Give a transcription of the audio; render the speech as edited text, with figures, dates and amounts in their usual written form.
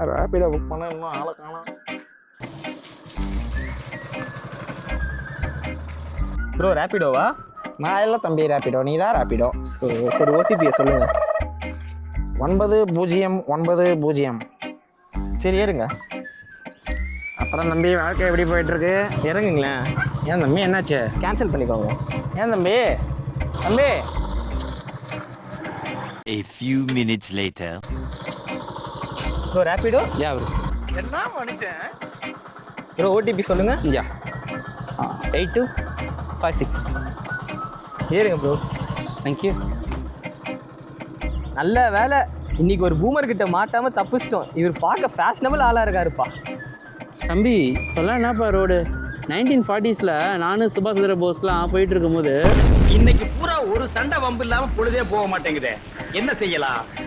Rapido book பண்ண இன்னும் ஆளை காணோம். ப்ரோ ரேபிடோவா? நான் இல்லை தம்பி ரேபிடோ, நீ தான் ரேபிடோ. சரி ஓடிபியை சொல்லுங்கள். 9090. சரி ஏறுங்க. அப்புறம் தம்பி வாழ்க்கை எப்படி போயிட்டுருக்கு? இறங்குங்களேன். ஏன் தம்பி என்னாச்சு? கேன்சல் பண்ணிக்கோங்க. ஏன் தம்பி? தம்பி A few minutes later. Bro Rapido? Yeah bro. என்ன மனுஷன்? ப்ரோ ஓடிபி சொல்லுங்கள். யா 8256. ஏறுங்க ப்ரோ. தேங்க்யூ. நல்ல வேலை இன்னைக்கு ஒரு பூமர் கிட்ட மாட்டாமல் தப்பிச்சிட்டோம். இவர் பார்க்க ஃபேஷனபிள் ஆளாக இருக்காருப்பா. தம்பி இப்போல்லாம் என்னப்பா ரோடு 1940s நானும் சுபாஷ் சந்திர போஸ்லாம் போயிட்டு இருக்கும்போது இன்னைக்கு பூரா ஒரு சண்டை வம்பு இல்லாம பொழுதே போக மாட்டேங்குதே, என்ன செய்யலாம்?